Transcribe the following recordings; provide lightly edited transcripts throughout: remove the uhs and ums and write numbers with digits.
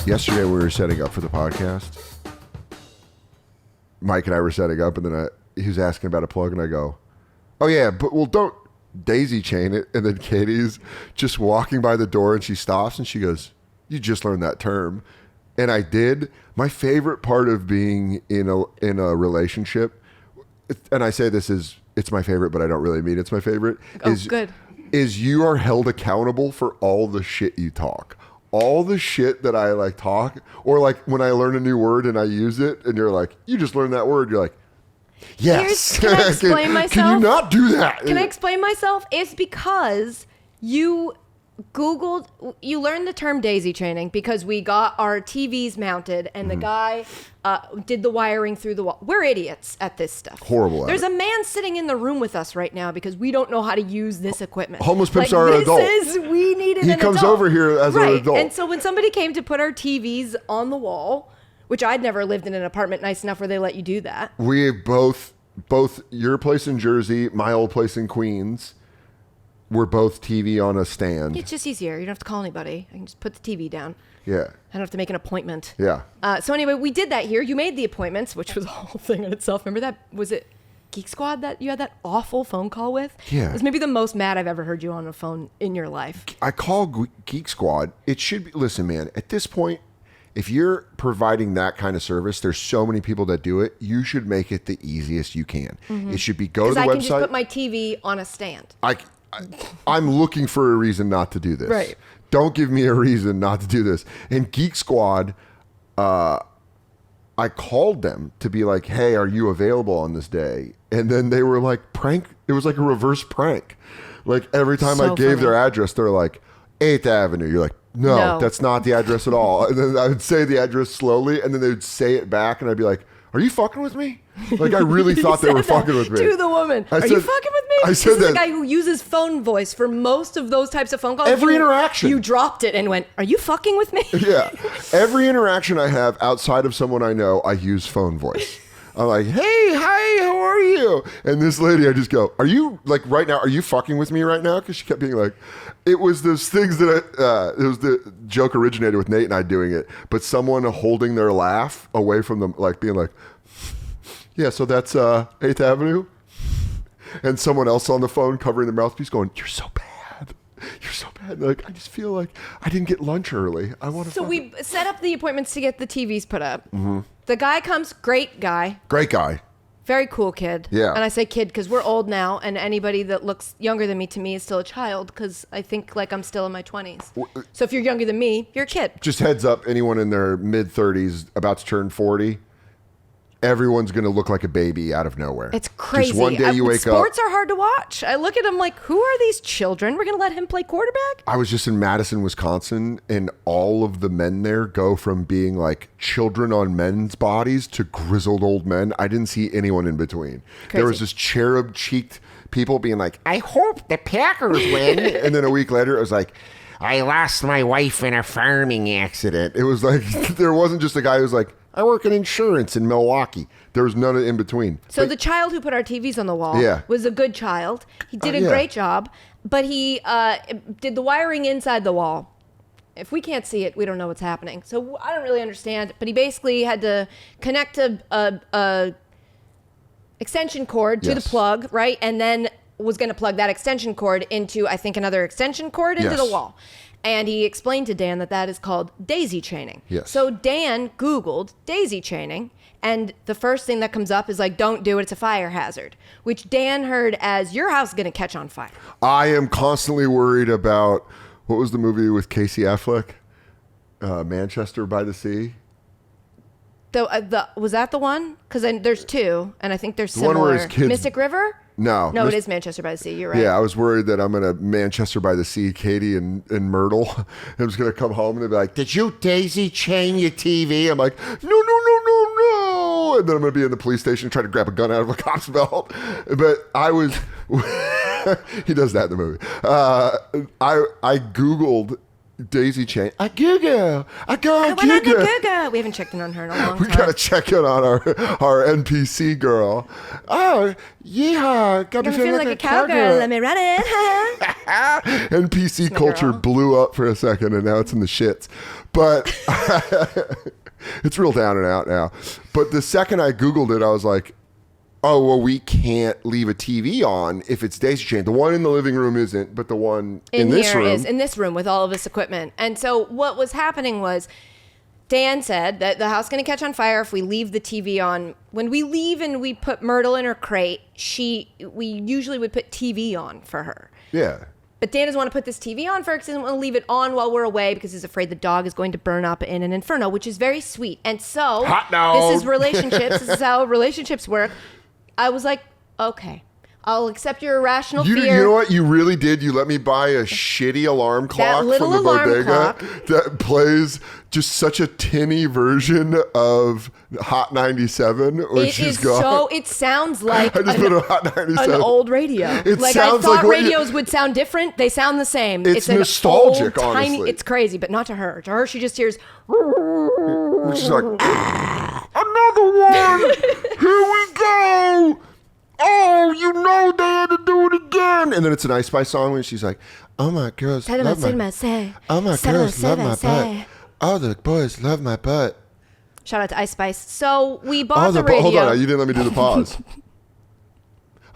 Yesterday we were setting up for the podcast. Mike and I were setting up, and then he was asking about a plug, and I go, "Oh yeah, but don't daisy chain it." And then Katie's just walking by the door, and she stops, and she goes, "You just learned that term," and I did. My favorite part of being in a relationship, and I say this is it's my favorite, but I don't really mean it's my favorite. Is you are held accountable for all the shit you talk. All the shit that I like talk, or like when I learn a new word and I use it, and you're like, "You just learned that word." You're like, "Yes." Can I explain myself? Can you not do that? Can I explain myself? It's because you learned the term daisy chaining because we got our TVs mounted and the guy did the wiring through the wall. We're idiots at this stuff. Horrible. There's a man sitting in the room with us right now because we don't know how to use this equipment. Homeless pimps are an adult. We needed an adult. He comes over here as an adult. And so when somebody came to put our TVs on the wall, which I'd never lived in an apartment nice enough where they let you do that. We both your place in Jersey, my old place in Queens, we're both TV on a stand. It's just easier. You don't have to call anybody. I can just put the TV down. Yeah. I don't have to make an appointment. Yeah. So anyway, we did that here. You made the appointments, which was a whole thing in itself. Remember that? Was it Geek Squad that you had that awful phone call with? Yeah. It was maybe the most mad I've ever heard you on a phone in your life. I call Geek Squad. It should be, listen, man, at this point, if you're providing that kind of service, there's so many people that do it. You should make it the easiest you can. It should be go to the website. Because I can just put my TV on a stand. I'm looking for a reason not to do this. Right. Don't give me a reason not to do this. And Geek Squad, I called them to be like, "Hey, are you available on this day?" And then they were like, prank. It was like a reverse prank. Like every time I gave their address, they're like, 8th Avenue. You're like, no, that's not the address at all. And then I would say the address slowly, and then they would say it back, and I'd be like, "Are you fucking with me?" Like I really thought they were fucking with me. To the woman. Are you fucking with me? I said this is the guy who uses phone voice for most of those types of phone calls. Every interaction. You dropped it and went, "Are you fucking with me?" Yeah. Every interaction I have outside of someone I know, I use phone voice. I'm like, "Hey, hi, how are you?" And this lady, I just go, "Are you, like right now, are you fucking with me right now?" Because she kept being like, it was those things that it was the joke originated with Nate and I doing it, but someone holding their laugh away from them, like being like, "Yeah, so that's 8th Avenue." And someone else on the phone covering their mouthpiece going, "You're so bad. You're so bad." Like, I just feel like I didn't get lunch early. I want to. So we set up the appointments to get the TVs put up. Mm-hmm. The guy comes, great guy. Great guy. Very cool kid. Yeah. And I say kid because we're old now, and anybody that looks younger than me to me is still a child because I think like I'm still in my 20s. So if you're younger than me, you're a kid. Just heads up, anyone in their mid-30s about to turn 40, everyone's going to look like a baby out of nowhere. It's crazy. Just one day you wake up. Sports are hard to watch. I look at them like, who are these children? We're going to let him play quarterback? I was just in Madison, Wisconsin, and all of the men there go from being like children on men's bodies to grizzled old men. I didn't see anyone in between. Crazy. There was this cherub-cheeked people being like, "I hope the Packers win." And then a week later, it was like, "I lost my wife in a farming accident." It was like, there wasn't just a guy who was like, "I work in insurance in Milwaukee." There was none in between. So the child who put our TVs on the wall was a good child. He did a great job, but he did the wiring inside the wall. If we can't see it, we don't know what's happening. So I don't really understand. But he basically had to connect a extension cord to the plug, right? And then was going to plug that extension cord into, I think, another extension cord into the wall. And he explained to Dan that that is called daisy chaining. Yes. So Dan Googled daisy chaining, and the first thing that comes up is like, "Don't do it, it's a fire hazard," which Dan heard as your house is going to catch on fire. I am constantly worried about, what was the movie with Casey Affleck? Manchester by the Sea? Was that the one? Because there's two, and I think there's one similar. where his kids... Mystic River? No, it is Manchester by the Sea. You're right. Yeah, I was worried that I'm going to Manchester by the Sea, Katie and Myrtle. I was going to come home and they'd be like, "Did you daisy chain your TV?" I'm like, no. And then I'm going to be in the police station trying to grab a gun out of a cop's belt. But I was, he does that in the movie. I Googled Daisy Chain. A Google. I go on Google. We haven't checked in on her in a long time. We got to check in on our NPC girl. Oh, yeehaw. Got me feeling like a cowgirl. Let me run it. NPC culture blew up for a second, and now it's in the shits. But it's real down and out now. But the second I Googled it, I was like, oh, well, we can't leave a TV on if it's Daisy Chain. The one in the living room isn't, but the one in this room is in this room with all of this equipment. And so what was happening was Dan said that the house is going to catch on fire if we leave the TV on. When we leave and we put Myrtle in her crate, we usually would put TV on for her. Yeah. But Dan doesn't want to put this TV on for her because he doesn't want to leave it on while we're away because he's afraid the dog is going to burn up in an inferno, which is very sweet. And so this is relationships. This is how relationships work. I was like, okay, I'll accept your irrational fear. You know what you really did? You let me buy a shitty alarm clock from the bodega that plays just such a tinny version of Hot 97 when she's gone. So it sounds like I just put a Hot 97. An old radio. Like I thought radios would sound different. They sound the same. It's nostalgic, old, honestly. Tiny, it's crazy, but not to her. To her, she just hears. She's like, another one. Here we go. Oh, you know they had to do it again. And then it's an Ice Spice song where she's like, oh, my girls love my girls love my butt. All the boys love my butt. Shout out to Ice Spice. So we bought the radio. Hold on, you didn't let me do the pause.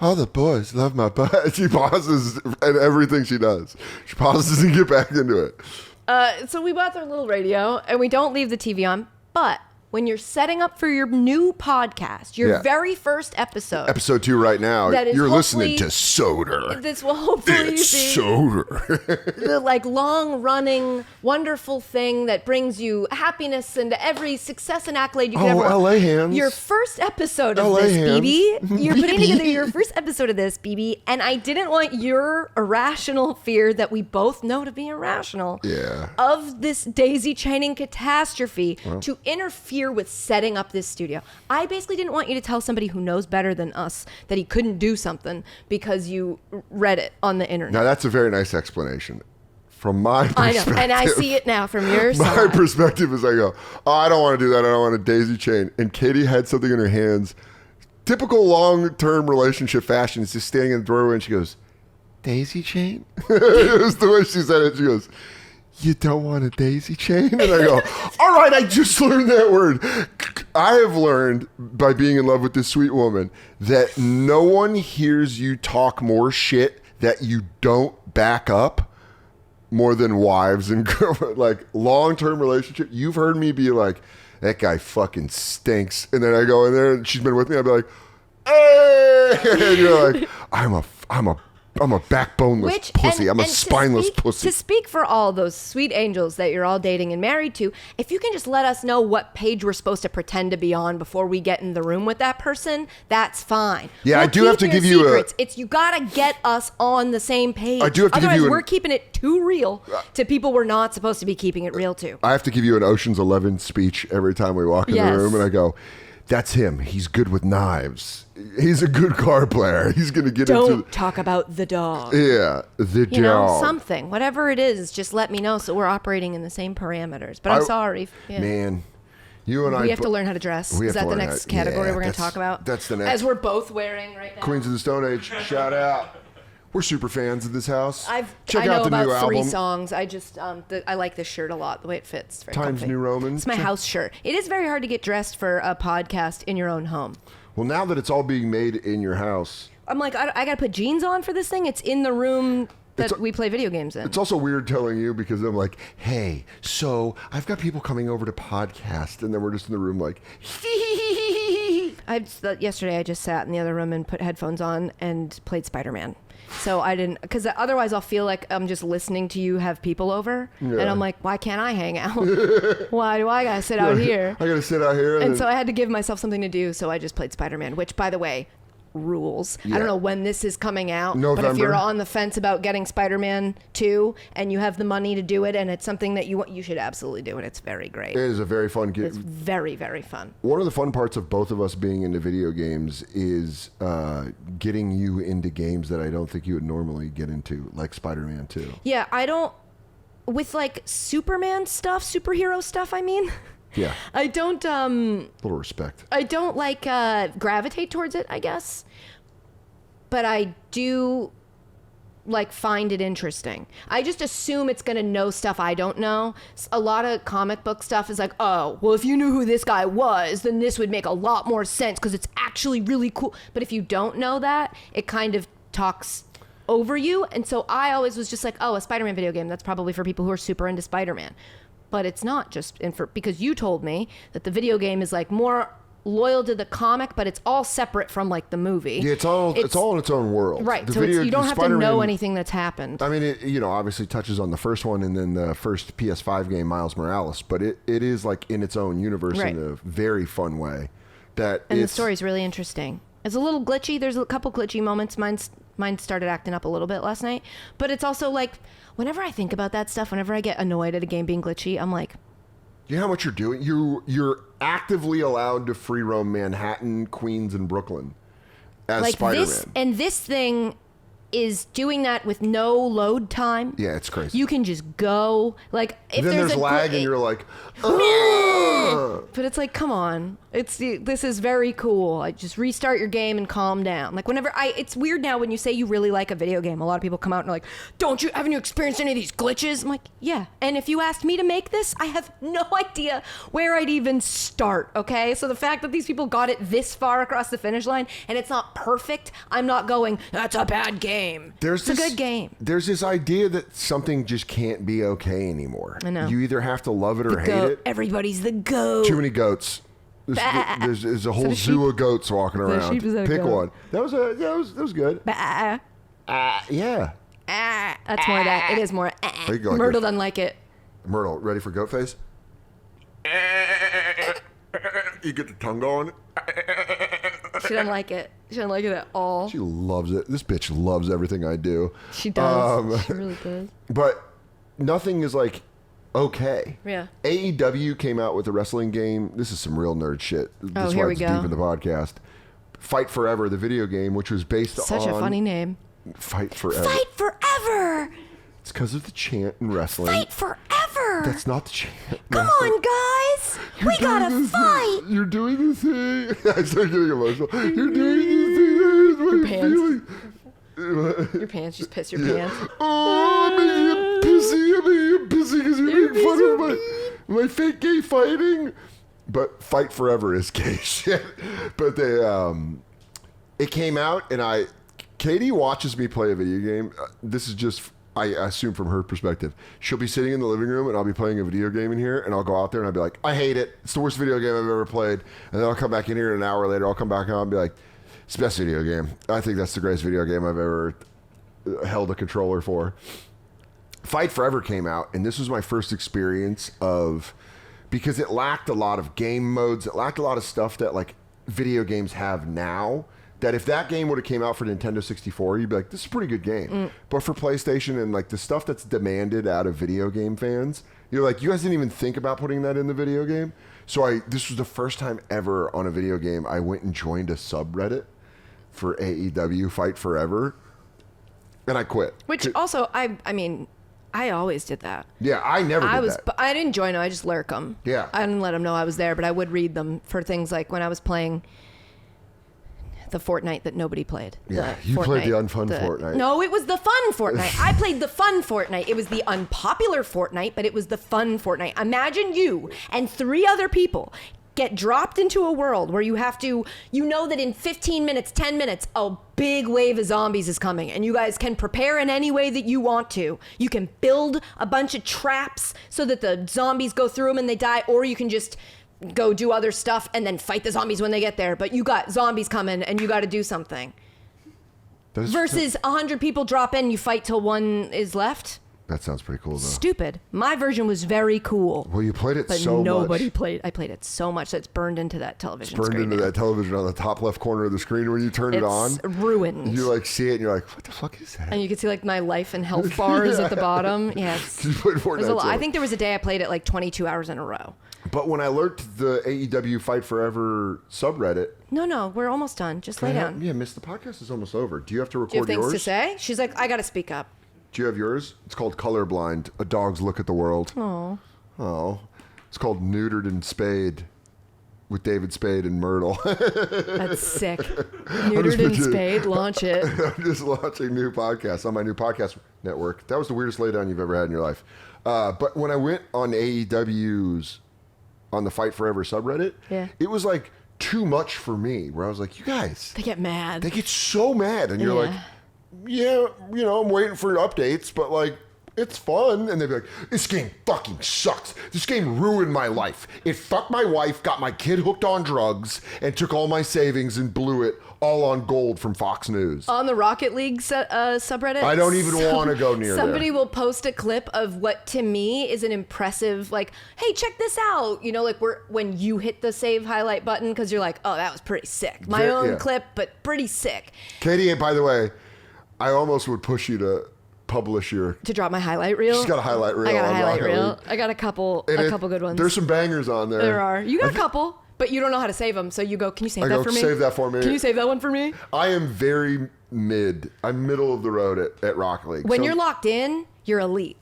All the boys love my butt. She pauses and everything she does. She pauses and get back into it. So we bought their little radio and we don't leave the TV on, but when you're setting up for your new podcast, your very first episode. Episode 2 right now. You're listening to Soder. This will hopefully be Soder. the like long-running, wonderful thing that brings you happiness and every success and accolade you can ever want. LA hands. Your first episode of this, BB. You're putting together your first episode of this, BB. And I didn't want your irrational fear that we both know to be irrational of this daisy chaining catastrophe to interfere with setting up this studio. I basically didn't want you to tell somebody who knows better than us that he couldn't do something because you read it on the internet. Now that's a very nice explanation. From my perspective. I know, and I see it now from your side. My perspective is I go, oh, I don't want to do that. I don't want a daisy chain. And Katie had something in her hands. Typical long-term relationship fashion. Is just standing in the doorway and she goes, daisy chain? It was the way she said it. She goes, you don't want a daisy chain? And I go, all right, I just learned that word. I have learned by being in love with this sweet woman that no one hears you talk more shit that you don't back up more than wives and girlfriends. Like long-term relationship. You've heard me be like, that guy fucking stinks. And then I go in there and she's been with me. I'd be like, hey! And you're like, I'm a backboneless pussy. I'm a spineless pussy. To speak for all those sweet angels that you're all dating and married to, if you can just let us know what page we're supposed to pretend to be on before we get in the room with that person, that's fine. Yeah, I do have to give you secrets. You got to get us on the same page. I do have to give you Otherwise, we're keeping it too real to people we're not supposed to be keeping it real to. I have to give you an Ocean's 11 speech every time we walk in the room, and I go, that's him. He's good with knives. He's a good card player. He's going to get into... Don't talk about the dog. Yeah, the dog. You know, something. Whatever it is, just let me know so we're operating in the same parameters. But I'm sorry. Yeah. Man, you and we have to learn how to dress. Is that the next category we're going to talk about? That's the next. As we're both wearing right now. Queens of the Stone Age, shout out. We're super fans of this house. Check out the new album. 3 songs. I just I like this shirt a lot. The way it fits. It's very Times comfy. New Roman. It's my house shirt. It is very hard to get dressed for a podcast in your own home. Well, now that it's all being made in your house, I'm like, I got to put jeans on for this thing. It's in the room that we play video games in. It's also weird telling you because I'm like, hey, so I've got people coming over to podcast, and then we're just in the room like, yesterday I just sat in the other room and put headphones on and played Spider-Man. So I didn't, because otherwise I'll feel like I'm just listening to you have people over, and I'm like, why can't I hang out? Why do I gotta sit out here? I gotta sit out here. And so I had to give myself something to do, so I just played Spider-Man, which, by the way, rules. I don't know when this is coming out, November. But if you're on the fence about getting Spider-Man 2 and you have the money to do it and it's something that you want, you should absolutely do it. It's very great. It is a very fun game. It's very, very fun. One of the fun parts of both of us being into video games is getting you into games that I don't think you would normally get into, like Spider-Man 2. Yeah, I don't with like Superman stuff, superhero stuff, I mean. Yeah. I don't little respect. I don't like gravitate towards it, I guess. But I do like find it interesting. I just assume it's going to know stuff I don't know. A lot of comic book stuff is like, oh, well, if you knew who this guy was, then this would make a lot more sense because it's actually really cool. But if you don't know that, it kind of talks over you. And so I always was just like, oh, a Spider-Man video game, that's probably for people who are super into Spider-Man. But it's not just because you told me that the video game is like more loyal to the comic, but it's all separate from like the movie. Yeah, it's all in its own world. Right. So you don't have to know anything that's happened. I mean, it obviously touches on the first one and then the first PS5 game, Miles Morales, but it is like in its own universe in a very fun way. And the story's really interesting. It's a little glitchy. There's a couple glitchy moments. Mine started acting up a little bit last night, but it's also like whenever I think about that stuff, whenever I get annoyed at a game being glitchy, I'm like, you know how much you're doing? You're actively allowed to free roam Manhattan, Queens, and Brooklyn as like Spider-Man. This thing is doing that with no load time. Yeah, it's crazy. You can just go. Like if then there's lag and you're like, ugh! But it's like, come on. This is very cool. I just restart your game and calm down. Like it's weird now when you say you really like a video game. A lot of people come out and are like, haven't you experienced any of these glitches? I'm like, yeah. And if you asked me to make this, I have no idea where I'd even start. Okay. So the fact that these people got it this far across the finish line and it's not perfect, I'm not going, that's a bad game. It's a good game. There's this idea that something just can't be okay anymore. I know. You either have to love it or hate it. Everybody's the goat. Too many goats. There's a whole zoo of goats walking around. Pick one. That was good. Yeah. That's more that. It is more. Myrtle doesn't like it. Myrtle, ready for goat face? You get the tongue going. She doesn't like it. She doesn't like it at all. She loves it. This bitch loves everything I do. She does. She really does. But nothing is like okay. Yeah. AEW came out with a wrestling game. This is some real nerd shit. That's here why we it's go. Deep in the podcast. Fight Forever, the video game, which was based on... Such a funny name. Fight Forever. Fight Forever! It's because of the chant in wrestling. Fight Forever! That's not the chant. Come on, guys! We gotta fight! You're doing the thing. I start getting emotional. You're doing the thing. Your pants, just piss your pants. Oh, I'm making it pissy because you're making fun of my fake gay fighting. But Fight Forever is gay shit. But it came out and Katie watches me play a video game. This is just, I assume from her perspective. She'll be sitting in the living room and I'll be playing a video game in here and I'll go out there and I'll be like, I hate it. It's the worst video game I've ever played. And then I'll come back in here and an hour later, I'll come back out and be like, it's the best video game. I think that's the greatest video game I've ever held a controller for. Fight Forever came out, and this was my first experience because it lacked a lot of game modes. It lacked a lot of stuff that like video games have now. That if that game would have came out for Nintendo 64, you'd be like, this is a pretty good game. But for PlayStation and like the stuff that's demanded out of video game fans, you're like, you guys didn't even think about putting that in the video game. So this was the first time ever on a video game I went and joined a subreddit for AEW Fight Forever, and I quit. Which also, I mean, I always did that. Yeah, I never did that. But I didn't join them. I just lurk them. Yeah. I didn't let them know I was there, but I would read them for things like when I was playing the Fortnite that nobody played. Yeah, you played the unfun Fortnite. No, it was the fun Fortnite. I played the fun Fortnite. It was the unpopular Fortnite, but it was the fun Fortnite. Imagine you and 3 other people get dropped into a world where you have to, you know that in 15 minutes, 10 minutes, a big wave of zombies is coming and you guys can prepare in any way that you want to. You can build a bunch of traps so that the zombies go through them and they die, or you can just go do other stuff and then fight the zombies when they get there. But you got zombies coming and you got to do something. Versus 100 people drop in, you fight till one is left. That sounds pretty cool, though. Stupid. My version was very cool. Well, you played it so much. But nobody played. I played it so much that it's burned into that television screen. It's burned into that television on the top left corner of the screen when you turn it on. It's ruined. You like see it and you're like, what the fuck is that? And you can see like my life and health bars at the bottom. Yes. I think there was a day I played it like 22 hours in a row. But when I learned the AEW Fight Forever subreddit. No, we're almost done. Just lay down. Yeah, Miss, the podcast is almost over. Do you have to record yours? Do you have things yours? to say? She's like, I got to speak up. Do you have yours? It's called Colorblind, A Dog's Look at the World. Oh. It's called Neutered and Spayed with David Spade and Myrtle. That's sick. Neutered and Spade, launch it. I'm just launching new podcasts on my new podcast network. That was the weirdest laydown you've ever had in your life. But when I went on AEW's, on the Fight Forever subreddit, it was like too much for me, where I was like, you guys. They get mad. They get so mad. And you're like, yeah, I'm waiting for updates, but like, it's fun. And they'd be like, this game fucking sucks. This game ruined my life. It fucked my wife, got my kid hooked on drugs, and took all my savings and blew it all on gold from Fox News. On the Rocket League subreddit? I don't even want to go near Somebody there. will post a clip of what to me is an impressive, like, hey, check this out. Like when you hit the save highlight button, because you're like, oh, that was pretty sick. My own clip, but pretty sick. Katie, by the way, I almost would push you to publish to drop my highlight reel. She's got a highlight reel. I got a highlight reel. League. I got a couple good ones. There's some bangers on there. There are. You got a couple, but you don't know how to save them. So you go, can you save that for me? Save that for me. Can you save that one for me? I am very mid. I'm middle of the road at Rocket League. When you're locked in, you're elite.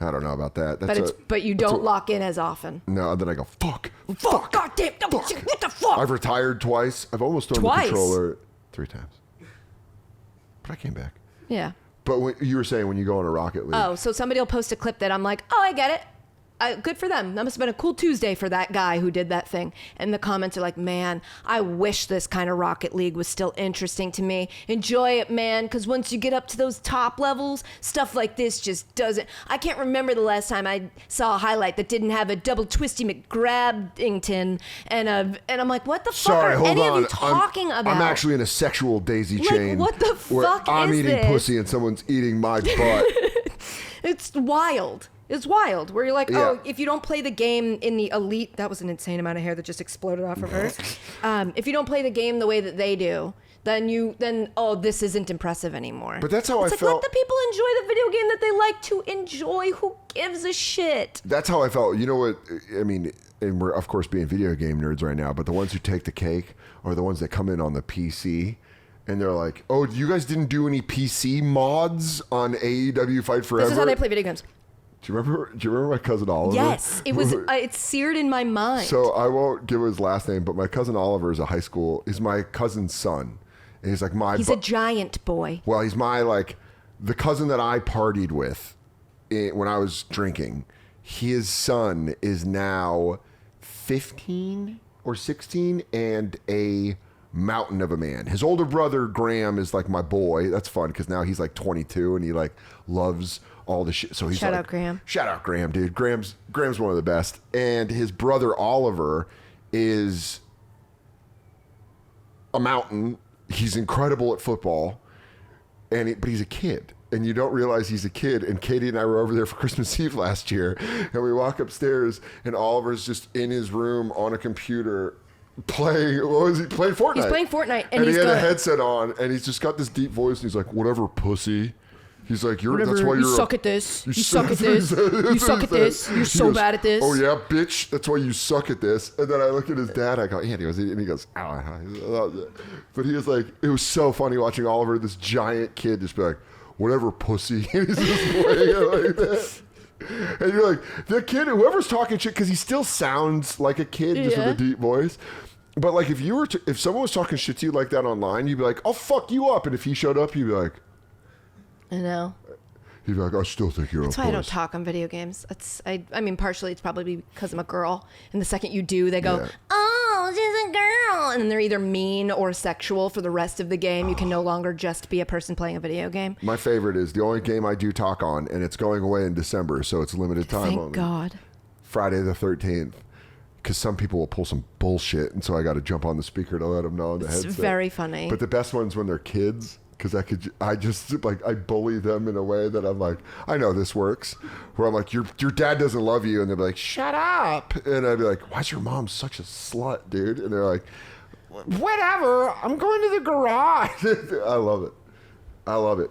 I don't know about that. But you don't lock in as often. No, then I go, fuck. God damn, what the fuck? I've retired twice. I've almost thrown the controller 3 times. But I came back. Yeah. But you were saying when you go on a Rocket League. Oh, so somebody will post a clip that I'm like, oh, I get it. Good for them. That must have been a cool Tuesday for that guy who did that thing. And the comments are like, man, I wish this kind of Rocket League was still interesting to me. Enjoy it, man, because once you get up to those top levels, stuff like this just doesn't. I can't remember the last time I saw a highlight that didn't have a double twisty McGrabbington and I'm like, what the fuck are any of you talking about? I'm actually in a sexual daisy chain. What the fuck I'm eating this? Pussy and someone's eating my butt. It's wild. It's wild. Where you're like, oh, if you don't play the game in the elite, that was an insane amount of hair that just exploded off of her. If you don't play the game the way that they do, then this isn't impressive anymore. But that's how it's I felt. Let the people enjoy the video game that they like to enjoy. Who gives a shit? That's how I felt. You know what? I mean, and we're of course being video game nerds right now, but the ones who take the cake are the ones that come in on the PC. And they're like, oh, you guys didn't do any PC mods on AEW Fight Forever? This is how they play video games. Do you remember my cousin Oliver? Yes, it was. It's seared in my mind. So I won't give his last name, but my cousin Oliver is he's my cousin's son. And he's like he's a giant boy. Well, he's my the cousin that I partied with when I was drinking. His son is now 15 or 16 and a mountain of a man. His older brother Graham is like my boy. That's fun because now he's like 22 and he loves all the shit. So he's shout out Graham. Shout out Graham, dude. Graham's one of the best. And his brother Oliver is a mountain. He's incredible at football, but he's a kid. And you don't realize he's a kid. And Katie and I were over there for Christmas Eve last year, and we walk upstairs, and Oliver's just in his room on a computer playing. What was he playing? Fortnite. He's playing Fortnite, and he had a headset on, and he's just got this deep voice, and he's like, "Whatever, pussy." He's like, that's why you suck at this. You suck at this. You suck at this. You're so bad at this. Oh yeah, bitch. That's why you suck at this. And then I look at his dad. I go, and he goes, ow. But he was like, it was so funny watching Oliver, this giant kid, just be like, whatever, pussy. And he's just playing it like that. And you're like, the kid, whoever's talking shit, because he still sounds like a kid, just with a deep voice. But like, if someone was talking shit to you like that online, you'd be like, I'll fuck you up. And if he showed up, you'd be like, I know. He'd be like, I still think you're a puss. That's why I don't talk on video games. I mean, partially it's probably because I'm a girl. And the second you do, they go, oh, she's a girl. And then they're either mean or sexual for the rest of the game. You can no longer just be a person playing a video game. My favorite is the only game I do talk on, and it's going away in December, so it's limited time only. Thank God. Friday the 13th. Because some people will pull some bullshit, and so I got to jump on the speaker to let them know on the headset. It's very funny. But the best one's when they're kids. Because I bully them in a way that I'm like, I know this works. Where I'm like, your dad doesn't love you. And they'll be like, shut up. And I'd be like, why's your mom such a slut, dude? And they're like, whatever. I'm going to the garage. I love it.